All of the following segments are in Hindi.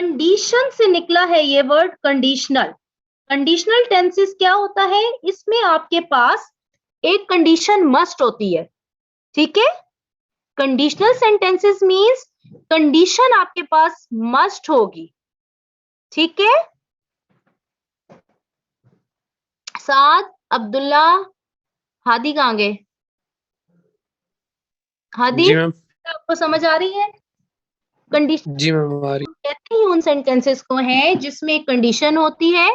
कंडीशन से निकला है ये वर्ड कंडीशनल। कंडीशनल टेंसेस क्या होता है, इसमें आपके पास एक कंडीशन मस्ट होती है, ठीक है। कंडीशनल सेंटेंसेस मींस कंडीशन आपके पास मस्ट होगी, ठीक है। साद, अब्दुल्ला, हादी कहाँ गए? हादी जी मैम। आपको समझ आ रही है? कंडीशन जी मैम आ रही। कहते हैं उन सेंटेंसेस को है जिसमें एक कंडीशन होती है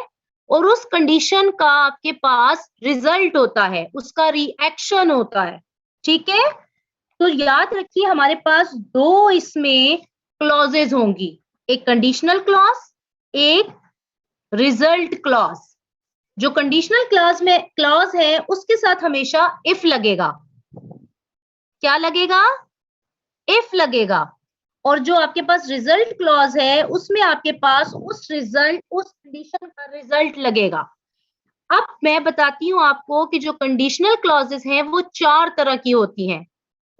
और उस कंडीशन का आपके पास रिजल्ट होता है, उसका रिएक्शन होता है, ठीक है। तो याद रखिए हमारे पास दो इसमें क्लॉजेज होंगी, एक कंडीशनल क्लॉज, एक रिजल्ट क्लॉज। जो कंडीशनल क्लॉज है उसके साथ हमेशा इफ लगेगा। क्या लगेगा? इफ लगेगा। और जो आपके पास रिजल्ट क्लॉज है उसमें आपके पास उस कंडीशन का रिजल्ट लगेगा। अब मैं बताती हूं आपको कि जो कंडीशनल क्लॉजेस हैं वो 4 तरह की होती हैं,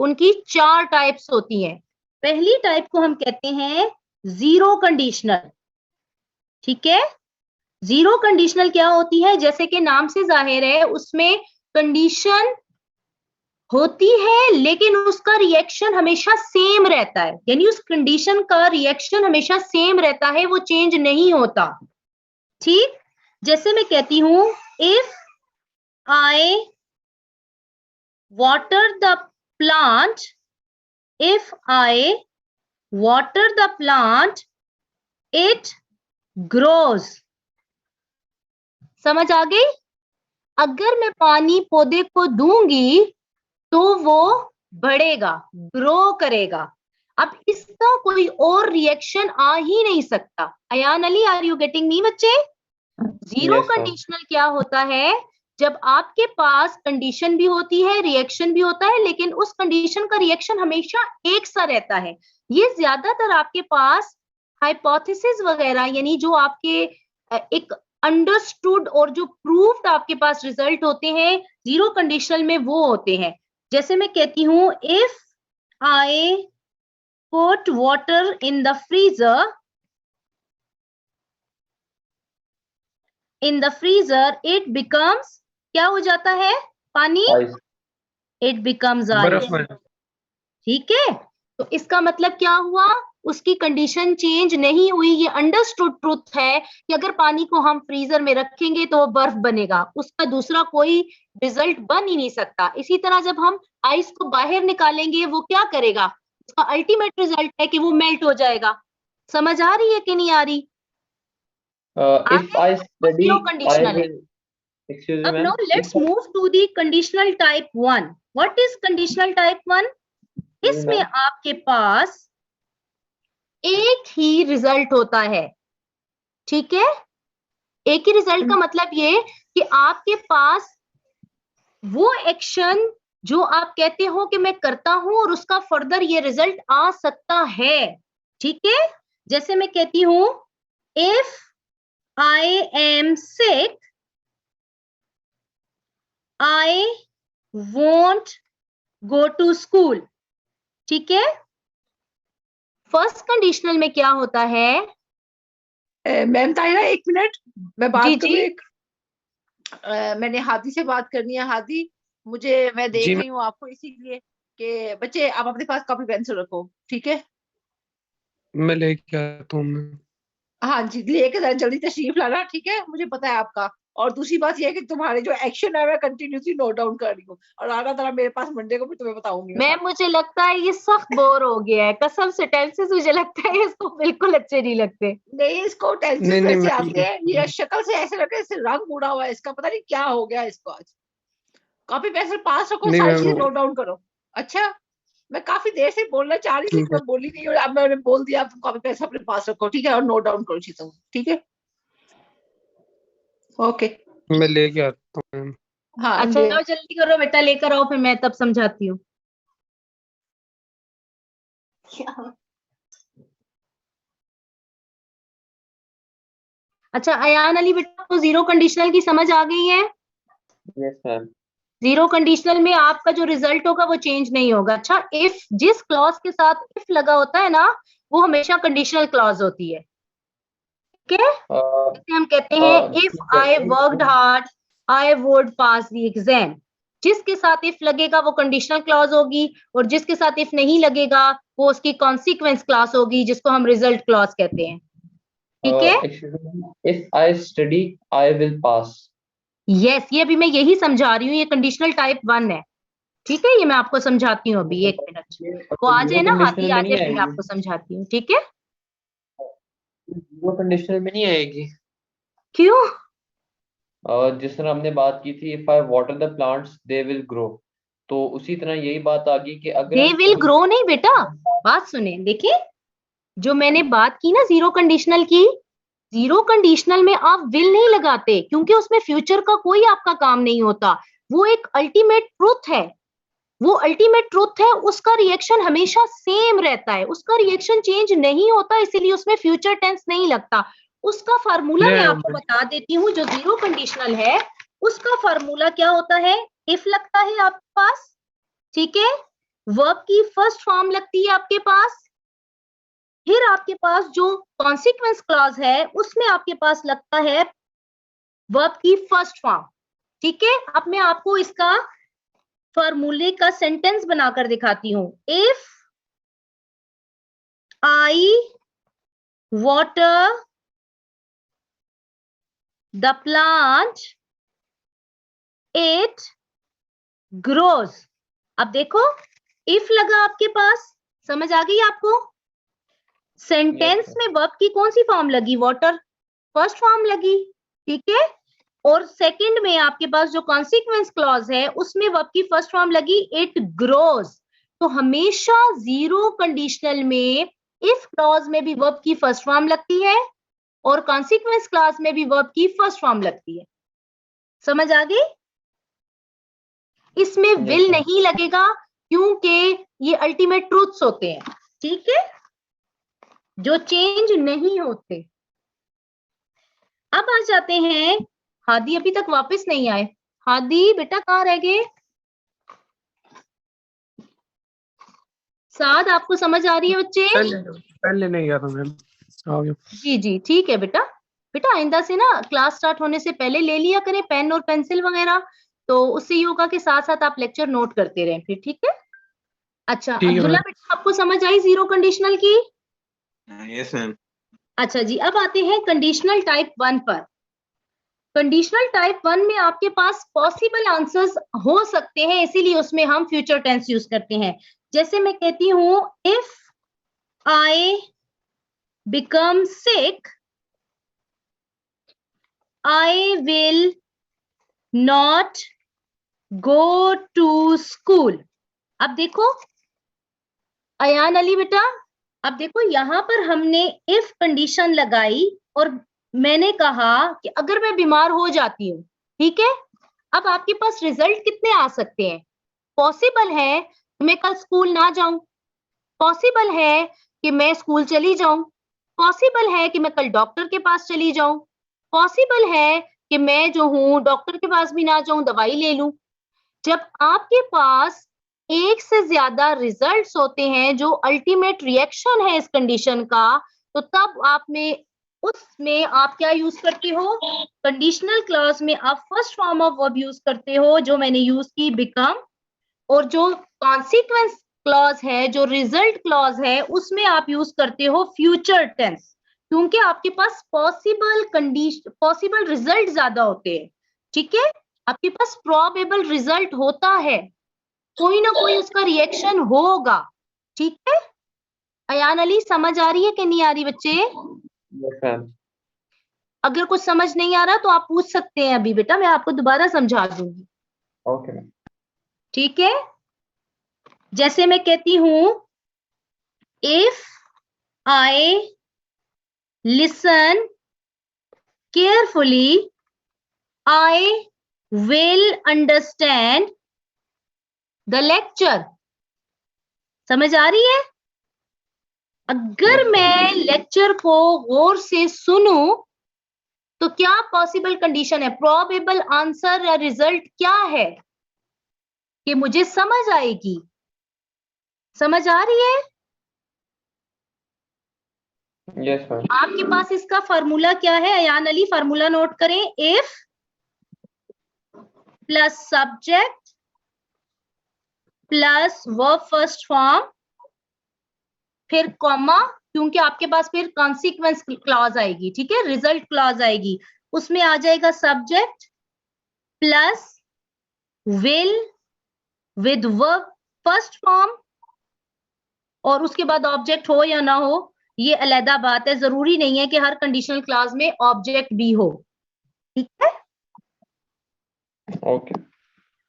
उनकी 4 टाइप्स होती हैं। पहली टाइप को हम कहते हैं जीरो कंडीशनल, ठीक है। जीरो कंडीशनल क्या होती है, जैसे कि नाम से जाहिर है उसमें कंडीशन होती है लेकिन उसका रिएक्शन हमेशा सेम रहता है, यानी उस कंडीशन का रिएक्शन हमेशा सेम रहता है, वो चेंज नहीं होता, ठीक। जैसे मैं कहती हूं if I water the plant, if I water the plant it grows. समझ आ गई? अगर मैं पानी पौधे को दूंगी तो वो बढ़ेगा, ग्रो करेगा। अब इसका कोई और रिएक्शन आ ही नहीं सकता। Ayaan Ali, are you getting me बच्चे? जीरो कंडीशनल क्या होता है, जब आपके पास कंडीशन भी होती है, रिएक्शन भी होता है, लेकिन उस कंडीशन का रिएक्शन हमेशा एक सा रहता है। ये ज्यादातर आपके पास हाइपोथेसिस वगैरह, यानी जो आपके एक अंडरस्टूड और जो प्रूव्ड आपके पास रिजल्ट होते हैं जीरो कंडीशनल में, वो होते हैं। जैसे मैं कहती हूं if I put water in the freezer, in the freezer it becomes, क्या हो जाता है पानी? इट बिकम्स आइस, ठीक है। तो इसका मतलब क्या हुआ, उसकी कंडीशन चेंज नहीं हुई। ये अंडरस्टूड ट्रुथ है कि अगर पानी को हम फ्रीजर में रखेंगे तो वो बर्फ बनेगा, उसका दूसरा कोई रिजल्ट बन ही नहीं सकता। इसी तरह जब हम आइस को बाहर निकालेंगे वो क्या करेगा, उसका अल्टीमेट रिजल्ट है कि वो मेल्ट हो जाएगा। समझ आ रही है कि नहीं आ रही? If I study, I conditional है। will. Excuse me, अब ma'am. Now let's move to the conditional type 1। What is conditional type 1? इसमें आपके पास एक ही रिजल्ट होता है, ठीक है। एक ही रिजल्ट का मतलब ये कि आपके पास वो एक्शन जो आप कहते हो कि मैं करता हूं और उसका फर्दर ये रिजल्ट आ सकता है, ठीक है। जैसे मैं कहती हूं if I am sick I won't go to school, ठीक है। फर्स्ट कंडीशनल में क्या होता है? मैम ताहिरा एक मिनट, मैं बात जी करूं एक। मैंने हादी से बात करनी है। हादी, मैं देख रही हूँ आपको इसीलिए कि बच्चे आप अपने पास कॉपी पेंसिल रखो, ठीक है। मैं लेके आता हूँ। हाँ जी, लेके जरा जल्दी तशरीफ लाना, ठीक है, मुझे पता है आपका। और दूसरी बात यह है कि तुम्हारे जो एक्शन है मैं कंटिन्यूसली नोट डाउन कर रही हूँ, और आना जरा मेरे पास मंडे को भी तुम्हें बताऊंगी। मैं मुझे लगता है ये सख्त बोर हो गया है कसम से, टेंसेस मुझे लगता है इसको बिल्कुल अच्छे नहीं लगते। नहीं, इसको टेंसेस वैसे आते हैं, ये शक्ल से ऐसे लगे जैसे रंग उड़ा हुआ है इसका, पता नहीं क्या हो गया इसको आज। कॉपी पेंसिल पास रखो, सारी चीजें नोट डाउन करो। अच्छा, मैं काफी देर से बोलना चाह रही थी, मैं बोली नहीं, और अब मैंने बोल दिया। आप कॉपी पेंसिल अपने पास रखो, ठीक है, और नोट डाउन करो चीजों, ठीक है। ओके, मैं लेके आता हूँ। हाँ, अच्छा जाओ जल्दी करो बेटा, लेकर आओ, फिर मैं तब समझाती हूँ। अच्छा अयान अली बेटा, आपको जीरो कंडीशनल की समझ आ गई है? Yes, ma'am. जीरो कंडीशनल में आपका जो रिजल्ट होगा वो चेंज नहीं होगा। अच्छा, इफ जिस क्लॉज के साथ इफ लगा होता है ना, वो हमेशा कंडीशनल क्लॉज होती है, ठीक है, इसे हम कहते हैं if I worked hard I would pass the exam. जिसके साथ इफ लगेगा वो कंडीशनल क्लॉज होगी, और जिसके साथ इफ नहीं लगेगा वो उसकी कॉन्सिक्वेंस क्लॉज होगी, जिसको हम रिजल्ट क्लॉज कहते हैं। ठीक है, if I study I will pass. Yes, ये अभी मैं यही समझा रही हूँ, ये कंडीशनल टाइप 1 है। ठीक है, ये मैं आपको समझाती हूँ अभी, 1 मिनट वो आ जाए ना, हाथी आ जाए, फिर मैं आपको समझाती हूँ। ठीक है, वो कंडीशनल में नहीं आएगी। क्यों? जिस तरह हमने बात की थी, if I water the plants they will grow, तो उसी तरह यही बात आ गई कि अगर दे विल ग्रो नहीं बेटा, बात सुने, देखिए जो मैंने बात की ना जीरो कंडीशनल की, जीरो कंडीशनल में आप विल नहीं लगाते, क्योंकि उसमें फ्यूचर का कोई आपका काम नहीं होता। वो एक अल्टीमेट ट्रूथ है, वो अल्टीमेट ट्रूथ है, उसका रिएक्शन हमेशा सेम रहता है, उसका रिएक्शन चेंज नहीं होता, इसीलिए उसमें फ्यूचर टेंस नहीं लगता। उसका फार्मूला मैं आपको बता देती हूँ, जो जीरो कंडीशनल है उसका फार्मूला क्या होता है। इफ लगता है आपके पास, ठीक है, वर्ब की फर्स्ट फॉर्म लगती है आपके पास, फिर आपके पास जो कॉन्सिक्वेंस क्लॉज है उसमें आपके पास लगता है वर्ब की फर्स्ट फॉर्म। ठीक है, अब मैं आपको इसका फॉर्मूले का सेंटेंस बनाकर दिखाती हूं। If I water the plant it grows. अब देखो, इफ लगा आपके पास, समझ आ गई आपको? सेंटेंस में वर्ब की कौन सी फॉर्म लगी? वाटर फर्स्ट फॉर्म लगी, ठीक है, और सेकंड में आपके पास जो कॉन्सिक्वेंस क्लॉज है उसमें वर्ब की फर्स्ट फॉर्म लगी इट ग्रोज। तो हमेशा जीरो कंडीशनल में इफ क्लॉज में भी वर्ब की फर्स्ट फॉर्म लगती है और कॉन्सिक्वेंस क्लॉज में भी वर्ब की फर्स्ट फॉर्म लगती है। समझ आ गई? इसमें विल नहीं लगेगा, क्योंकि ये अल्टीमेट ट्रूथ्स होते हैं, ठीक है, जो चेंज नहीं होते। अब आ जाते हैं, हादी अभी तक वापस नहीं आए। हादी बेटा कहाँ रह गए? साद आपको समझ आ रही है बच्चे? पहले नहीं आ रहा मैम, आ गया। जी जी ठीक है बेटा। बेटा आइंदा से ना क्लास स्टार्ट होने से पहले ले लिया करें पेन और पेंसिल वगैरह, तो उससे ये होगा कि साथ साथ आप लेक्चर नोट करते रहें फिर, ठीक है? अच्छा अब्दुल्ला बेटा आपको समझ आई जीरो कंडीशनल की? Yes ma'am. अच्छा जी, अब आते हैं कंडीशनल टाइप 1 पर। कंडीशनल टाइप 1 में आपके पास पॉसिबल आंसर्स हो सकते हैं, इसीलिए उसमें हम फ्यूचर टेंस यूज करते हैं। जैसे मैं कहती हूं if I become sick I will not go to school. अब देखो अयान अली बेटा, अब देखो यहां पर हमने इफ कंडीशन लगाई और मैंने कहा कि अगर मैं बीमार हो जाती हूँ, ठीक है, अब आपके पास रिजल्ट कितने आ सकते हैं? पॉसिबल है कि मैं कल स्कूल ना जाऊं, पॉसिबल है कि मैं स्कूल चली जाऊं, पॉसिबल है कि मैं कल डॉक्टर के पास चली जाऊं, पॉसिबल है कि मैं जो हूं डॉक्टर के पास भी ना जाऊं, दवाई ले लूं। जब आपके पास एक से ज्यादा रिजल्ट्स होते हैं जो अल्टीमेट रिएक्शन है इस कंडीशन का, तो तब आप में उसमें आप क्या यूज करते हो? कंडीशनल क्लॉज में आप first form of verb use करते हो, जो मैंने यूज की बिकम, और जो कॉन्सिक्वेंस क्लॉज है, जो रिजल्ट क्लॉज है, उसमें आप यूज करते हो फ्यूचर टेंस, क्योंकि आपके पास पॉसिबल रिजल्ट ज्यादा होते हैं, ठीक है, आपके पास प्रोबेबल रिजल्ट होता है, कोई ना कोई उसका रिएक्शन होगा, ठीक है? अयान अली समझ आ रही है कि नहीं आ रही बच्चे? Yes ma'am. अगर कुछ समझ नहीं आ रहा तो आप पूछ सकते हैं अभी बेटा, मैं आपको दोबारा समझा दूंगी। Okay ma'am. ठीक है, जैसे मैं कहती हूं if I listen carefully I will understand the lecture. समझ आ रही है? अगर मैं लेक्चर को गौर से सुनूं तो क्या पॉसिबल कंडीशन है, प्रोबेबल आंसर या रिजल्ट क्या है कि मुझे समझ आएगी? समझ आ रही है? Yes ma'am. आपके पास इसका फार्मूला क्या है अयान अली? फार्मूला नोट करें। If plus subject plus verb first form, फिर कॉमा, क्योंकि आपके पास फिर कॉन्सिक्वेंस क्लॉज आएगी, ठीक है, रिजल्ट क्लॉज आएगी, उसमें आ जाएगा subject plus will with verb first form, और उसके बाद ऑब्जेक्ट हो या ना हो ये अलग बात है, जरूरी नहीं है कि हर कंडीशनल क्लॉज में ऑब्जेक्ट भी हो, ठीक है। ओके।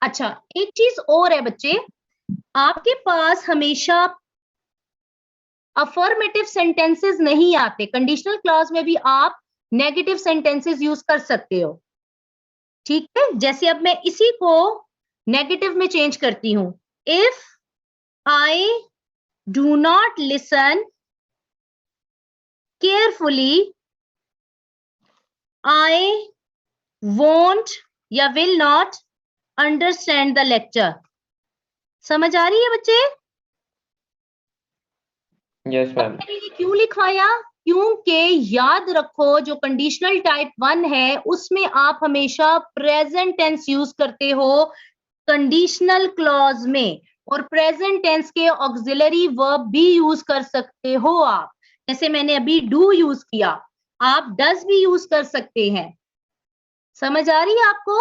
अच्छा, एक चीज और है बच्चे, आपके पास हमेशा अफर्मेटिव सेंटेंसेस नहीं आते, कंडीशनल क्लॉज में भी आप नेगेटिव सेंटेंसेस यूज कर सकते हो, ठीक है। जैसे अब मैं इसी को नेगेटिव में चेंज करती हूं, if I do not listen carefully I won't या will not understand the lecture. समझ आ रही है बच्चे? Yes ma'am. मैंने ये क्यों लिखवाया? क्योंकि याद रखो जो कंडीशनल टाइप 1 है उसमें आप हमेशा प्रेजेंट टेंस यूज करते हो कंडीशनल क्लॉज में, और प्रेजेंट टेंस के ऑक्सिलरी वर्ब भी यूज कर सकते हो आप, जैसे मैंने अभी डू यूज किया, आप डज भी यूज कर सकते हैं। समझ आ रही है आपको?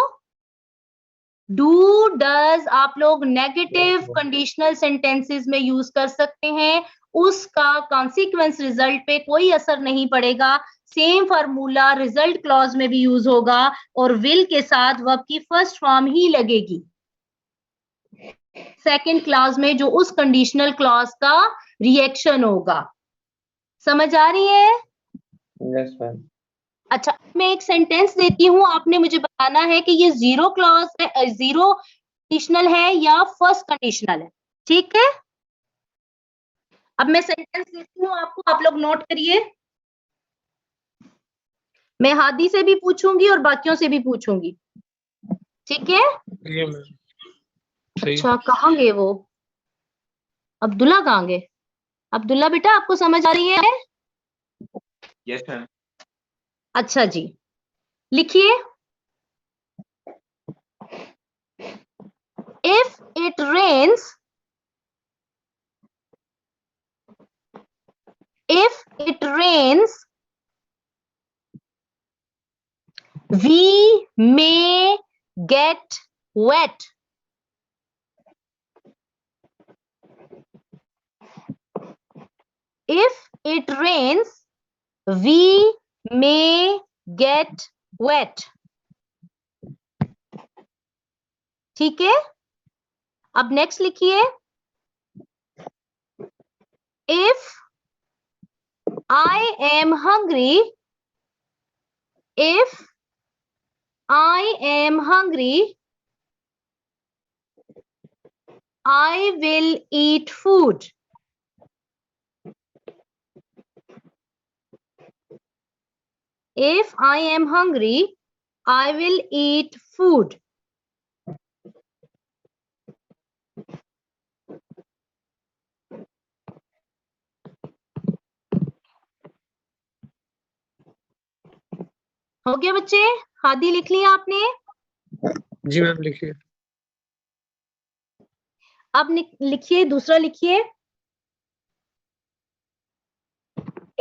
डू डज आप लोग नेगेटिव कंडीशनल सेंटेंसेस में यूज कर सकते हैं, उसका कॉन्सिक्वेंस रिजल्ट पे कोई असर नहीं पड़ेगा। सेम फार्मूला रिजल्ट क्लॉज में भी यूज होगा और विल के साथ वर्ब की फर्स्ट फॉर्म ही लगेगी सेकंड क्लॉज में, जो उस कंडीशनल क्लॉज का रिएक्शन होगा। समझ आ रही है? Yes ma'am. अच्छा, मैं एक सेंटेंस देती हूँ, आपने मुझे बताना है कि ये जीरो क्लॉज है, जीरो कंडीशनल है या फर्स्ट कंडीशनल है, ठीक है। अब मैं सेंटेंस देती हूँ आपको, आप लोग नोट करिए। मैं हादी से भी पूछूंगी और बाकियों से भी पूछूंगी, ठीक है। ये मैम सही। अच्छा, कहाँ गए वो? अब्दुल्ला कहाँ गए? अब्दुल्ला बेटा, आपको समझ आ रही है? Yes ma'am. अच्छा जी, लिखिए। If it rains, if it rains, we may get wet. If it rains, we may get wet. ठीक है। अब नेक्स्ट लिखिए। If I am hungry, if I am hungry, I will eat food. If I am hungry, I will eat food. हो गया बच्चे? हादी लिख लिया आपने? जी मैम लिखिए। अब लिखिए, दूसरा लिखिए।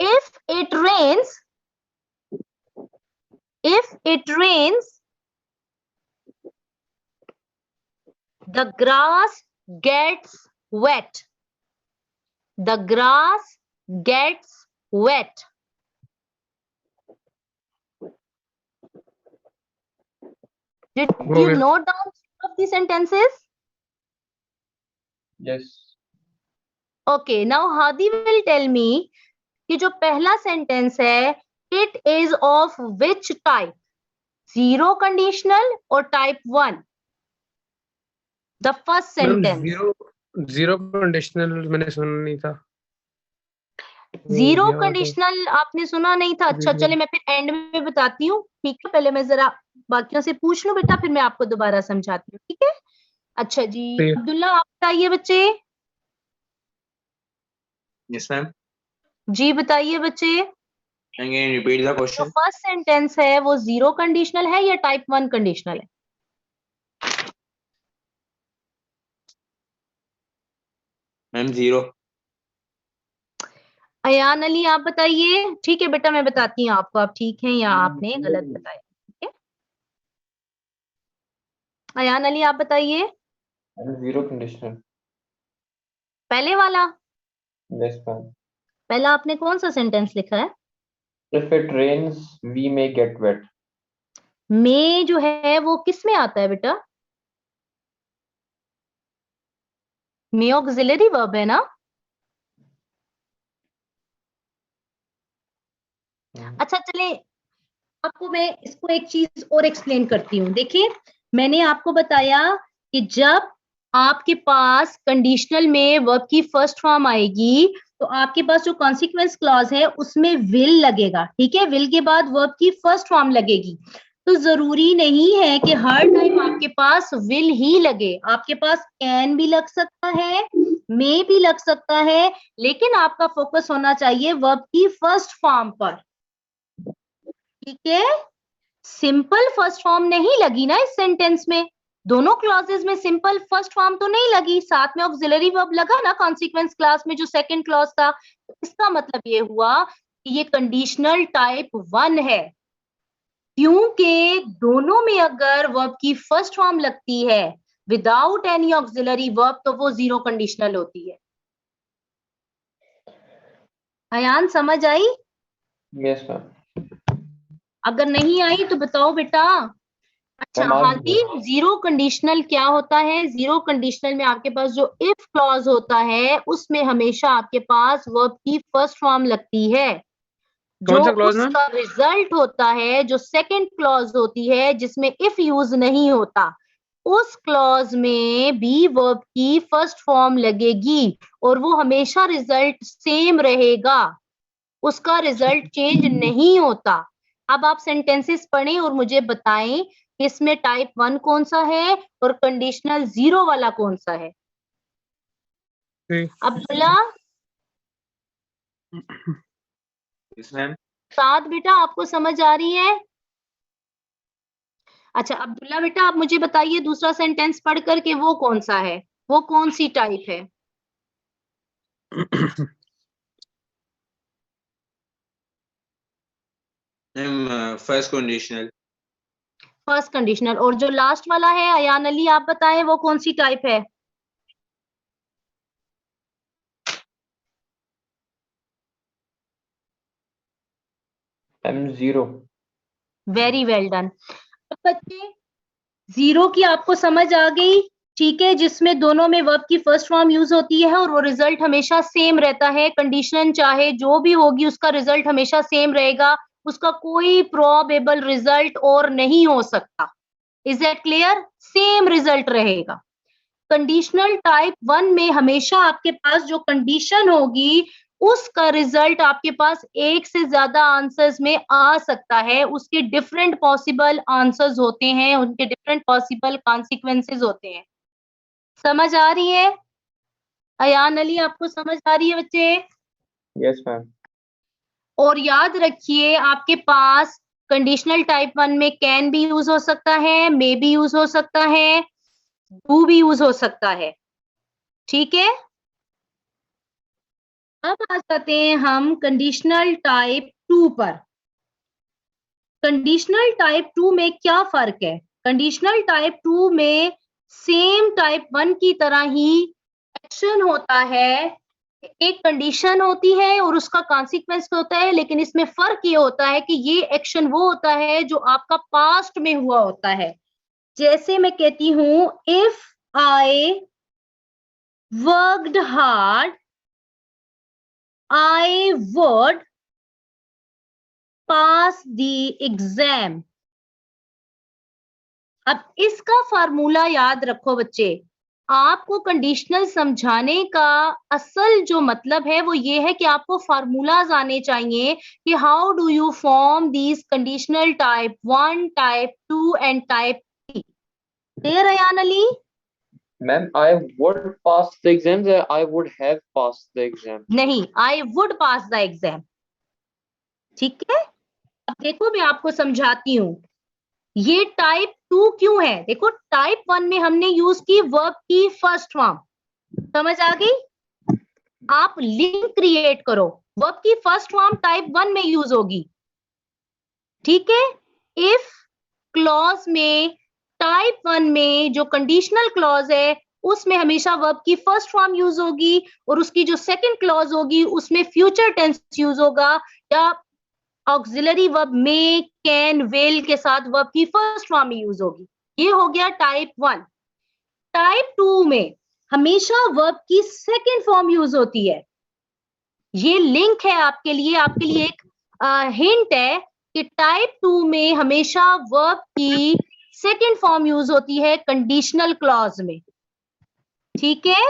If it rains, if it rains, the grass gets wet. The grass gets wet. Did you note down some of the sentences? Yes. Okay, now Hadi will tell me कि जो पहला सेंटेंस है, it is of which type? Zero conditional or type 1? The first sentence. Zero conditional मैंने सुना नहीं था। जीरो कंडीशनल आपने सुना नहीं था? अच्छा, चले मैं फिर एंड में बताती हूँ, ठीक है। पहले मैं जरा बाकियों से पूछ लूं बेटा, फिर मैं आपको दोबारा समझाती हूँ, ठीक है। अच्छा जी, अब्दुल्ला आप बताइए बच्चे। Yes ma'am. जी बताइए बच्चे। Can you repeat the जो question? फर्स्ट सेंटेंस है वो जीरो कंडीशनल है या टाइप 1 कंडीशनल है? मैम 0. अयान अली आप बताइए। ठीक है बेटा, मैं बताती हूँ आपको, आप ठीक हैं या आपने गलत बताया। ठीक है, अयान अली आप बताइए। Zero conditional. पहले वाला, यस मैम. पहला आपने कौन सा सेंटेंस लिखा है? If it rains, we may get wet. मे जो है वो किस में आता है बेटा? मे ऑक्सिलरी वर्ब है ना? अच्छा चले, आपको मैं इसको एक चीज और एक्सप्लेन करती हूँ। देखिए, मैंने आपको बताया कि जब आपके पास कंडीशनल में वर्ब की फर्स्ट फॉर्म आएगी तो आपके पास जो कॉन्सिक्वेंस क्लॉज है उसमें विल लगेगा। ठीक है, विल के बाद वर्ब की फर्स्ट फॉर्म लगेगी। तो जरूरी नहीं है कि हर टाइम आपके पास विल ही लगे, आपके पास कैन भी लग सकता है, मे भी लग सकता है, लेकिन आपका फोकस होना चाहिए वर्ब की फर्स्ट फॉर्म पर। ठीक है, सिंपल फर्स्ट फॉर्म नहीं लगी ना इस सेंटेंस में, दोनों क्लॉजेस में सिंपल फर्स्ट फॉर्म तो नहीं लगी, साथ में ऑक्सिलरी वर्ब लगा ना कॉन्सिक्वेंस क्लास में जो सेकंड क्लॉज था। तो इसका मतलब ये हुआ कि ये कंडीशनल टाइप 1 है, क्योंकि दोनों में अगर वर्ब की फर्स्ट फॉर्म लगती है विदाउट एनी ऑक्सिलरी वर्ब तो वो जीरो कंडीशनल होती है। अयान समझ आई? Yes ma'am. अगर नहीं आई तो बताओ बेटा। अच्छा, मैम, हाँ आज जी, जीरो कंडीशनल क्या होता है? जीरो कंडीशनल में आपके पास जो इफ क्लॉज होता है उसमें हमेशा आपके पास वर्ब की फर्स्ट फॉर्म लगती है। कौन जो सा क्लॉज मैम? उसका रिजल्ट होता है, जो सेकंड क्लॉज होती है जिसमें इफ यूज नहीं होता, उस क्लॉज में भी वर्ब की फर्स्ट फॉर्म लगेगी और वो हमेशा रिजल्ट सेम रहेगा, उसका रिजल्ट चेंज नहीं होता। अब आप सेंटेंसेस पढ़ें और मुझे बताएं कि इसमें टाइप 1 कौन सा है और कंडीशनल जीरो वाला कौन सा है। ठीक। Abdullah, Yes ma'am. साथ बेटा आपको समझ आ रही है? अच्छा अब्दुल्ला बेटा, आप मुझे बताइए दूसरा सेंटेंस पढ़ करके वो कौन सा है, वो कौन सी टाइप है? Ma'am first conditional. First conditional. और जो लास्ट वाला है अयान अली आप बताएं वो कौन सी टाइप है? जीरो. Very well done. बच्चे, जीरो की आपको समझ आ गई? ठीक है, जिसमें दोनों में वर्ब की फर्स्ट फॉर्म यूज होती है और वो रिजल्ट हमेशा सेम रहता है, कंडीशन चाहे जो भी होगी उसका रिजल्ट हमेशा सेम रहेगा, उसका कोई प्रोबेबल रिजल्ट और नहीं हो सकता। Is that clear? Same result रहेगा। कंडीशनल टाइप 1 में हमेशा आपके पास जो कंडीशन होगी उसका रिजल्ट आपके पास एक से ज्यादा आंसर्स में आ सकता है, उसके डिफरेंट पॉसिबल आंसर्स होते हैं, उनके डिफरेंट पॉसिबल कॉन्सिक्वेंसेस होते हैं। समझ आ रही है? अयान अली आपको समझ आ रही है बच्चे? Yes ma'am. और याद रखिए आपके पास कंडीशनल टाइप 1 में कैन भी यूज हो सकता है, मे भी यूज हो सकता है, डू भी यूज हो सकता है। ठीक है, अब आ जाते हैं हम कंडीशनल टाइप 2 पर। कंडीशनल टाइप 2 में क्या फर्क है? कंडीशनल टाइप 2 में सेम टाइप 1 की तरह ही एक्शन होता है, एक कंडीशन होती है और उसका कॉन्सिक्वेंस होता है, लेकिन इसमें फर्क ये होता है कि ये एक्शन वो होता है जो आपका पास्ट में हुआ होता है। जैसे मैं कहती हूं, if I worked hard I would pass the exam। अब इसका फार्मूला याद रखो बच्चे, आपको कंडीशनल समझाने का असल जो मतलब है वो ये है कि आपको फार्मूलाज आने चाहिए कि how do you form these conditional type 1, type 2 and type 3। Clear Ayan Ali? Ma'am, I would pass the exams or I would have passed the exam. नहीं, I would pass the exam। ठीक है, अब देखो मैं आपको समझाती हूँ ये टाइप 2 क्यों है। देखो टाइप 1 में हमने यूज की वर्ब की फर्स्ट फॉर्म, समझ आ गई। आप लिंक क्रिएट करो, वर्ब की फर्स्ट फॉर्म टाइप 1 में यूज होगी, ठीक है। इफ क्लॉज में टाइप 1 में जो कंडीशनल क्लॉज है उसमें हमेशा वर्ब की फर्स्ट फॉर्म यूज होगी और उसकी जो सेकंड क्लॉज होगी उसमें फ्यूचर टेंस यूज होगा या ऑक्सिलरी वर्ब में, कैन, विल के साथ वर्ब की फर्स्ट फॉर्म यूज होगी। ये हो गया टाइप 1। टाइप 2 में हमेशा वर्ब की सेकंड फॉर्म यूज होती है। ये लिंक है आपके लिए एक हिंट है कि टाइप 2 में हमेशा वर्ब की सेकंड फॉर्म यूज होती है कंडीशनल क्लॉज में, ठीक है।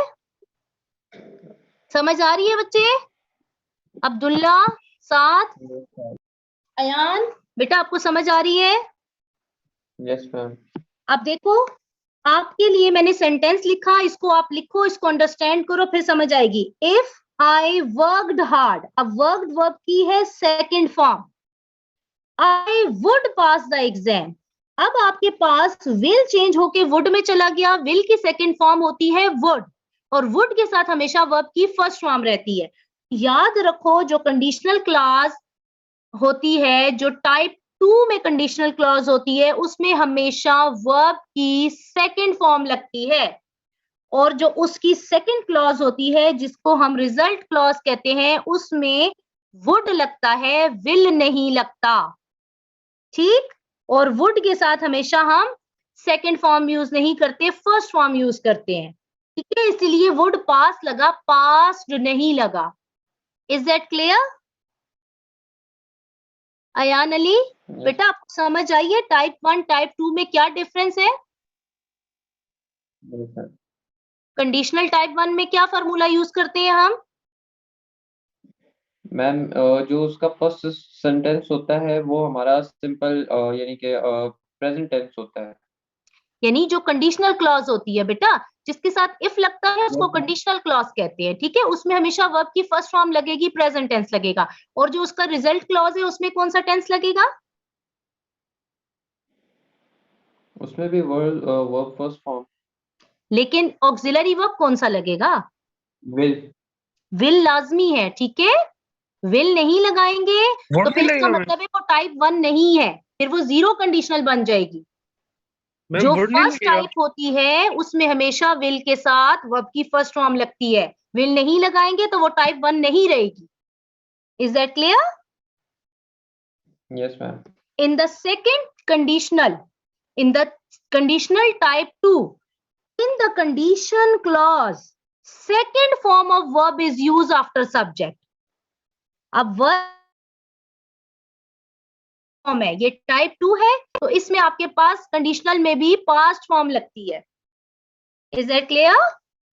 समझ आ रही है बच्चे? अब्दुल्ला, साथ, अयान, बेटा आपको समझ आ रही है? Yes ma'am. अब देखो आपके लिए मैंने सेंटेंस लिखा, इसको आप लिखो, इसको अंडरस्टैंड करो, फिर समझ आएगी। इफ आई वर्कड हार्ड, अब वर्कड वर्ब की है second form, I would pass the exam. अब आपके पास विल चेंज होके वुड में चला गया, विल की सेकंड फॉर्म होती है वुड और वुड के साथ हमेशा वर्ब की फर्स्ट फॉर्म रहती है। याद रखो जो कंडीशनल क्लॉज होती है, जो टाइप 2 में कंडीशनल क्लॉज होती है उसमें हमेशा वर्ब की सेकंड फॉर्म लगती है और जो उसकी सेकंड क्लॉज होती है जिसको हम रिजल्ट क्लॉज कहते हैं उसमें वुड लगता है, विल नहीं लगता, ठीक। और वुड के साथ हमेशा हम सेकंड फॉर्म यूज नहीं करते, फर्स्ट फॉर्म यूज करते हैं, ठीक है। इसीलिए वुड पास लगा, पास्ड नहीं लगा। Is that clear? Ayan Ali, बेटा आपको समझ आई है टाइप 1 टाइप 2 में क्या डिफरेंस है? कंडीशनल टाइप 1 में क्या फार्मूला यूज करते हैं हम? मैम जो उसका फर्स्ट सेंटेंस होता है वो हमारा सिंपल यानी कि प्रेजेंट टेंस होता है। यानी जो कंडीशनल क्लॉज होती है बेटा, जिसके साथ इफ लगता है उसको कंडीशनल क्लॉज कहते हैं, ठीक है। उसमें हमेशा वर्ब की फर्स्ट फॉर्म लगेगी, प्रेजेंट टेंस लगेगा, और जो उसका रिजल्ट क्लॉज है उसमें कौन सा टेंस लगेगा? उसमें भी वर्ब फर्स्ट फॉर्म। लेकिन ऑक्सिलरी वर्ब कौन सा लगेगा? विल लाजमी है, ठीक है। विल नहीं लगाएंगे तो फिर इसका मतलब है वो टाइप 1 नहीं है, फिर वो जीरो कंडीशनल बन जाएगी। जो फर्स्ट टाइप होती है उसमें हमेशा विल के साथ वर्ब की फर्स्ट फॉर्म लगती है, विल नहीं लगाएंगे तो वो टाइप 1 नहीं रहेगी। Is that clear? Yes ma'am. In the second conditional, in the conditional type 2, in the condition clause, second form of verb is used after subject. अब verb फॉर्म है, ये टाइप 2 है तो इसमें आपके पास कंडीशनल में भी पास्ट फॉर्म लगती है। Is that clear?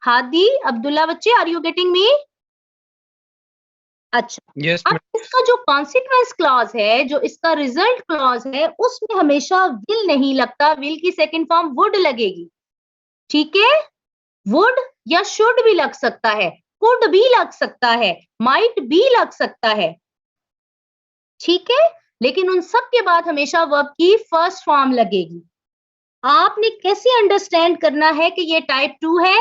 Hadi, Abdullah बच्चे, आर यू गेटिंग मी? अच्छा, yes, अब इसका जो कॉन्सिक्वेंस क्लॉज है, जो इसका रिजल्ट क्लॉज है, उसमें हमेशा विल नहीं लगता, विल की सेकंड फॉर्म वुड लगेगी, ठीक है। वुड या शुड भी लग सकता है, कुड भी लग सकता है, माइट भी लग सकता है, ठीक है। लेकिन उन सब के बाद हमेशा वर्ब की फर्स्ट फॉर्म लगेगी। आपने कैसे अंडरस्टैंड करना है कि ये टाइप 2 है?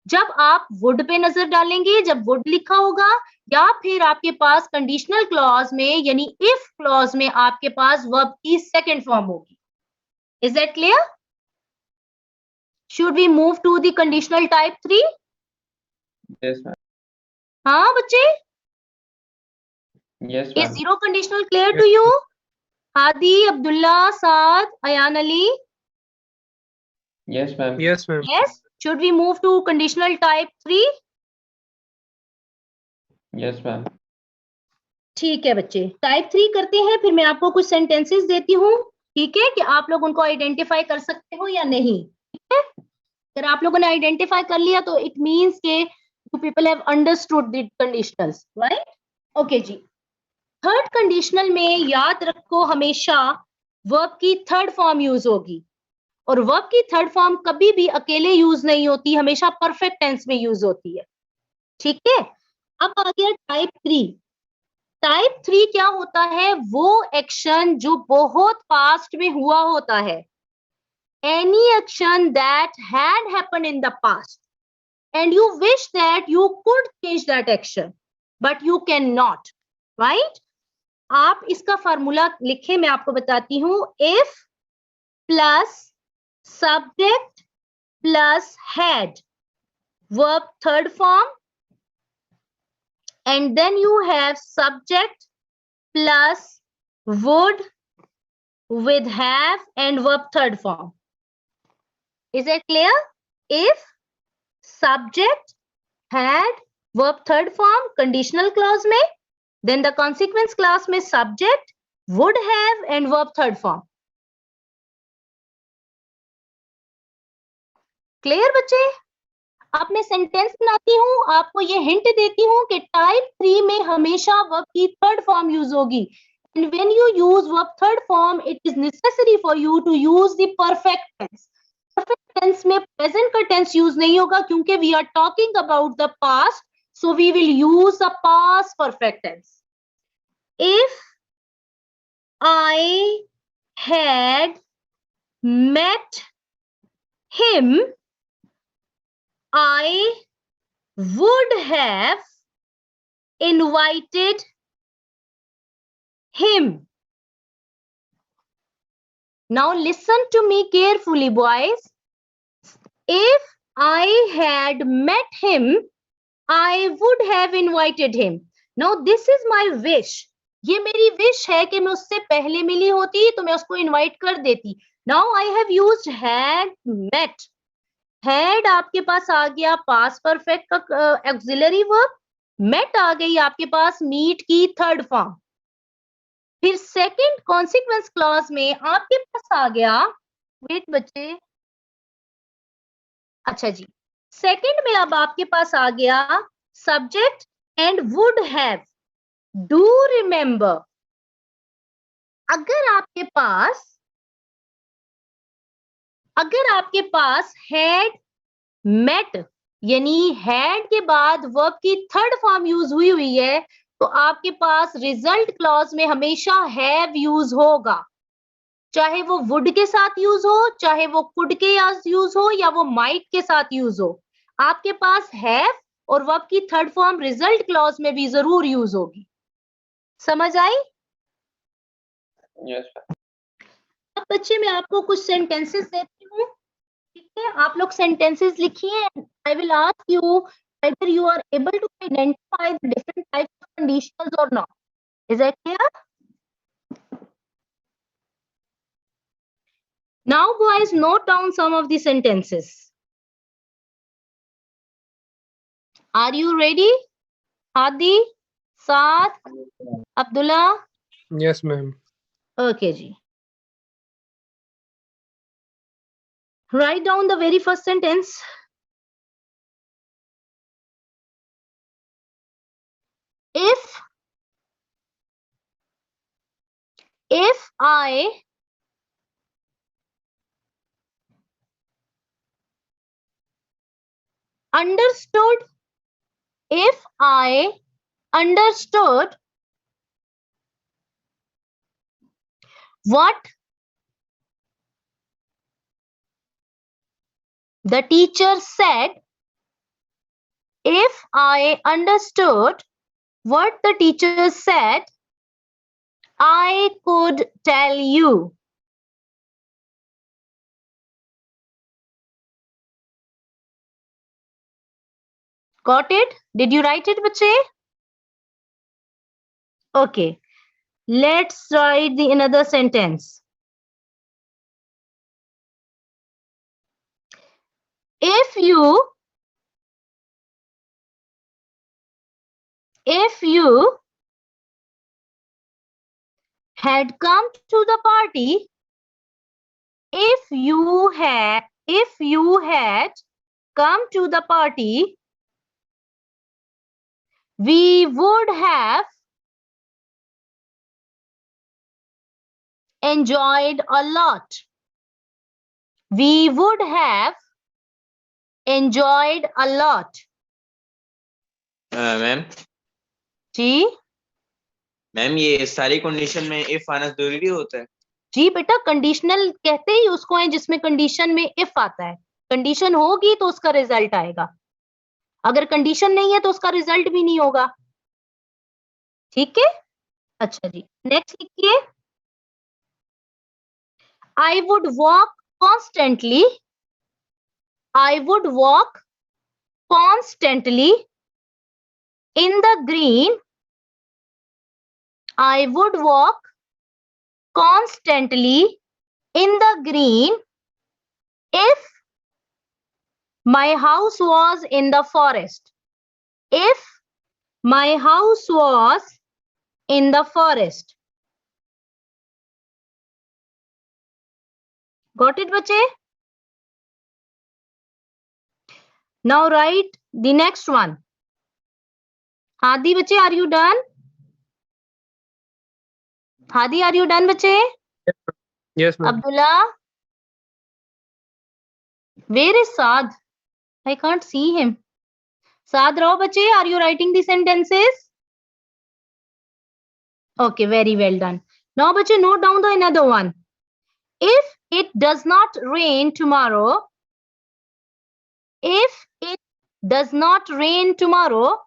जब आप वुड पे नजर डालेंगे, जब वुड लिखा होगा, या फिर आपके पास कंडीशनल क्लॉज में यानी इफ क्लॉज में आपके पास वर्ब की सेकंड फॉर्म होगी। Is that clear? Should we move to the conditional type 3? Yes ma'am. हाँ बच्चे, yes is ma'am. Zero conditional clear to you? Hadi, Abdullah, Saad, Ayan Ali? Yes ma'am. yes ma'am. Yes. Should we move to conditional type 3? Yes ma'am. ठीक है बच्चे, टाइप 3 करते हैं, फिर मैं आपको कुछ सेंटेंसेस देती हूँ, ठीक है, कि आप लोग उनको आइडेंटिफाई कर सकते हो या नहीं, ठीक है। अगर आप लोगों ने आइडेंटिफाई कर लिया तो इट मीन्स के you people have understood the conditionals, right? Okay जी। थर्ड कंडीशनल में याद रखो हमेशा वर्ब की थर्ड फॉर्म यूज होगी, और वर्ब की थर्ड फॉर्म कभी भी अकेले यूज नहीं होती, हमेशा परफेक्ट टेंस में यूज होती है, ठीक है। अब आ गया टाइप 3। टाइप 3 क्या होता है? वो एक्शन जो बहुत पास्ट में हुआ होता है। Any action that had happened in the past and you wish that you could change that action but you cannot, right? आप इसका फार्मूला लिखें, मैं आपको बताती हूं। if plus subject plus had, verb third form, and then you have subject plus would with have and verb third form. Is that clear? if subject had verb third form conditional clause में, then the consequence clause में subject would have and verb third form. Clear बच्चे? अब मैं सेंटेंस बनाती हूँ, आपको ये हिंट देती हूँ कि टाइप 3 में हमेशा वर्ब की थर्ड फॉर्म यूज होगी। And when you use verb third form, it is necessary for you to use the perfect tense. Perfect tense में present का tense use नहीं होगा क्योंकि we are talking about the past, so we will use the past perfect tense. If I had met him, I would have invited him. Now listen to me carefully, boys. If I had met him, I would have invited him. Now this is my wish. ये मेरी wish है कि मैं उससे पहले मिली होती तो मैं उसको invite कर देती. Now I have used had met. Had आपके पास आ गया past perfect का auxiliary verb. Met आ गई आपके पास meet की third form. फिर सेकंड कॉन्सिक्वेंस क्लॉज में आपके पास आ गया, वेट बच्चे, अच्छा जी, सेकंड में अब आपके पास आ गया subject and would have. Do remember, अगर आपके पास हैड मेट यानी हैड के बाद वर्ब की थर्ड फॉर्म यूज हुई है तो आपके पास रिजल्ट क्लॉज में हमेशा हैव यूज होगा, चाहे वो वुड के साथ यूज हो, चाहे वो कुड के साथ यूज हो या वो माइट के साथ यूज हो, आपके पास हैव और वर्ब की थर्ड फॉर्म रिजल्ट क्लॉज में भी जरूर यूज होगी। समझ आई? यस। अब बच्चे मैं आपको कुछ सेंटेंसेस देती हूँ, ठीक है? आप लोग सेंटेंसेस लिखिए। I will ask you whether you are able to identify the different types of conditionals or not. Is that clear? Now boys, note down some of the sentences. Are you ready? Hadi, Saad, Abdullah? Yes, ma'am. Okay ji. Write down the very first sentence. If I understood what the teacher said, if I understood what the teacher said, I could tell you. Got it? Did you write it, bache? Okay. Let's write the another sentence. If you had come to the party, if you had come to the party, we would have enjoyed a lot. We would have enjoyed a lot. Ma'am, जी मैम ये सारी कंडीशन में इफ आना जरूरी होता है? जी बेटा, कंडीशनल कहते ही उसको है जिसमें कंडीशन में इफ आता है। कंडीशन होगी तो उसका रिजल्ट आएगा, अगर कंडीशन नहीं है तो उसका रिजल्ट भी नहीं होगा। ठीक है, अच्छा जी, नेक्स्ट लिखिए। I would walk constantly, I would walk constantly in the green, I would walk constantly in the green if my house was in the forest. If my house was in the forest. Got it, bache? Now write the next one. Hadi, bache, are you done? Hadi, are you done, bache? Yes, ma'am. Abdullah? Where is Saad? I can't see him. Saad Rao, bache, are you writing the sentences? Okay, very well done. Now, bache, note down the another one. If it does not rain tomorrow, if it does not rain tomorrow,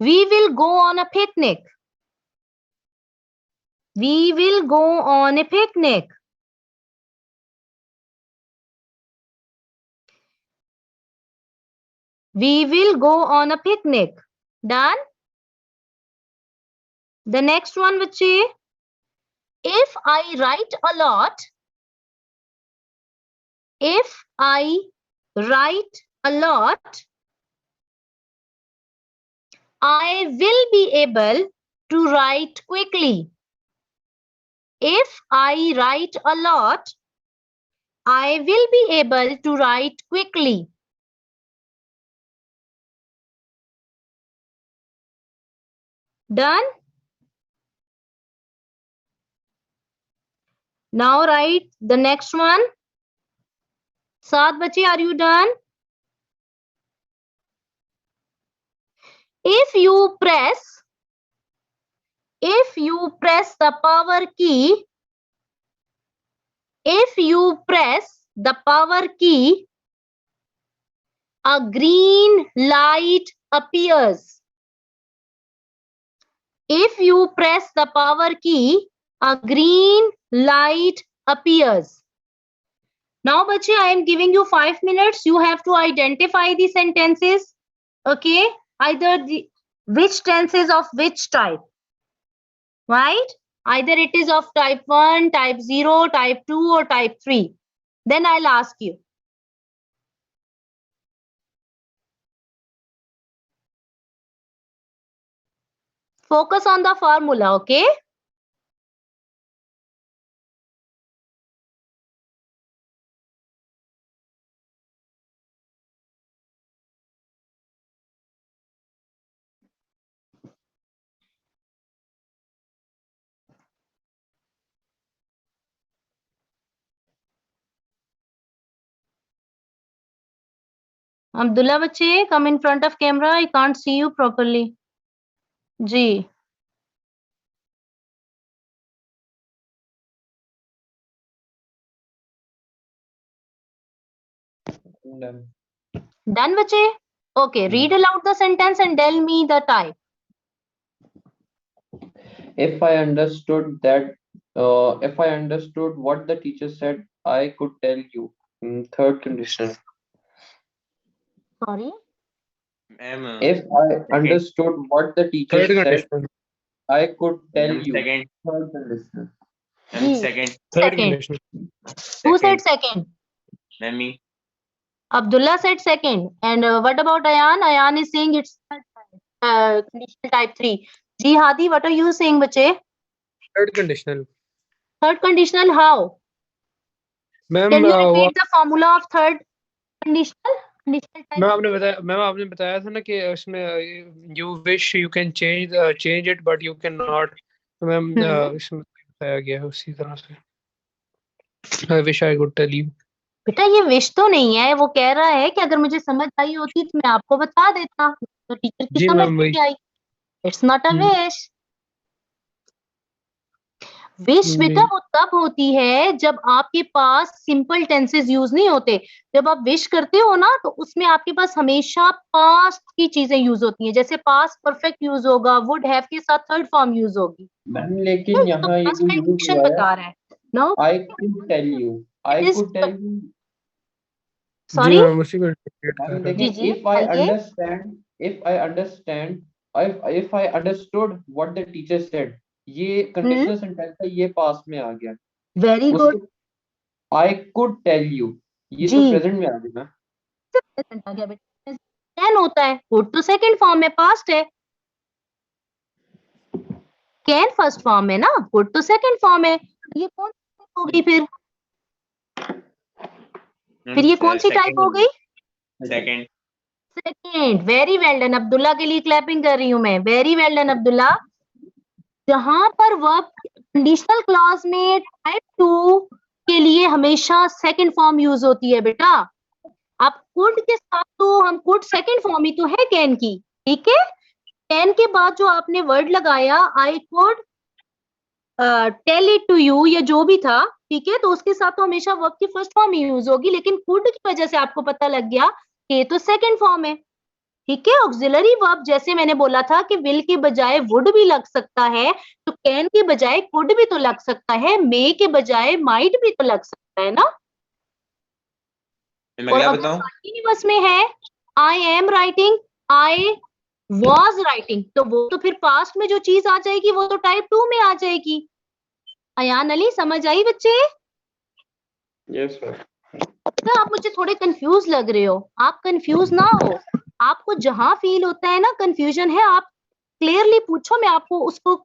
we will go on a picnic. We will go on a picnic. We will go on a picnic. Done? The next one, which is, if I write a lot, if I write a lot, I will be able to write quickly. If I write a lot, I will be able to write quickly. Done? Now write the next one. Saad bache, are you done? If you press the power key, if you press the power key, a green light appears. If you press the power key, a green light appears. Now, bache, I am giving you 5 minutes. You have to identify the sentences. Okay, either the which tenses of which type, right? Either it is of type 1, type 0, type 2, or type 3. Then I'll ask you. Focus on the formula, okay? Abdullah bache, come in front of camera. I can't see you properly. Ji. Done. Done bache? Okay, read aloud the sentence and tell me the type. If I understood that, if I understood what the teacher said, I could tell you. Third conditional. Sorry. Ma'am, If I understood what the teacher Third said, conditional. I could tell ma'am, you. second, Third conditional. ma'am, Hmm. second, Third Second. conditional. Who said second, second? ma'am, me, Abdullah said second. And what about Ayan? Ayan is saying it's conditional type 3. Ji Hadi, what are you saying, bache? Third conditional. Third conditional, how? Ma'am Can you repeat the formula of third conditional? Conditional type. Ma'am आपने बताया था ना कि उसमें you wish you can change it but you cannot. Ma'am इसमें बताया गया है उसी तरह से. I wish I could tell you. बेटा ये विश तो नहीं है, वो कह रहा है कि अगर मुझे समझ आई होती तो मैं आपको बता देता, तो टीचर की जी समझ मैम, नहीं वही. आई। It's not a wish. Wish बेटा वो तब होती है जब आपके पास सिंपल टेंसेस यूज नहीं होते। जब आप विश करते हो ना तो उसमें आपके पास हमेशा पास्ट की चीजें यूज होती हैं, जैसे पास्ट परफेक्ट यूज होगा, वुड हैव के साथ थर्ड फॉर्म यूज होगी। मैम लेकिन ये तो यहाँ ये पास्ट जो का यूज एक्शन हुआ है, बता रहा है। No I could tell you, I could tell you. जी सॉरी मैम उसी को interpret कर मैम रहा जी देखें, जी इफ आई बताइए। Understand, if I understand, if I understood what the teacher said, ये कंडीशनल सेंटेंस है, ये पास्ट में आ गया। वेरी गुड उसके आई कुड टेल यू, ये जी तो प्रेजेंट में आ गया ना। present आ गया बेटा। कैन होता है, कुड तो सेकंड फॉर्म है, पास्ट है। कैन फर्स्ट फॉर्म है ना, कुड तो सेकंड फॉर्म है। ये कौन सी हो गई फिर ये कौन सी टाइप हो गई? Second. Second. Very well done. Abdullah के लिए क्लैपिंग कर रही हूं मैं। Very well done Abdullah. जहां पर वर्ब कंडीशनल क्लॉज में टाइप 2 के लिए हमेशा सेकंड फॉर्म यूज होती है बेटा। अब कुड के साथ तो हम कुड सेकंड फॉर्म ही तो है कैन की, ठीक है। कैन के बाद जो आपने वर्ड लगाया I could tell it to you या जो भी था, ठीक है, तो उसके साथ तो हमेशा वर्ब की फर्स्ट फॉर्म ही यूज होगी, लेकिन कुड की वजह से आपको पता लग गया कि ये तो सेकंड फॉर्म है, ठीक है। ऑक्सिलरी वर्ब जैसे मैंने बोला था कि विल के बजाय वुड भी लग सकता है, तो कैन के बजाय कुड भी तो लग सकता है, मे के बजाय माइट भी तो लग सकता है ना। मैं और क्या अगर बताऊं? कंटीन्यूअस में है I am writing, I was writing, तो वो तो फिर पास्ट में जो चीज आ जाएगी वो तो टाइप 2 में आ जाएगी। अयान अली समझ आई बच्चे? Yes sir. तो आप मुझे थोड़े कंफ्यूज लग रहे हो, आप कंफ्यूज ना हो। आपको जहां फील होता है ना कंफ्यूजन है, आप क्लियरली पूछो, मैं आपको उसको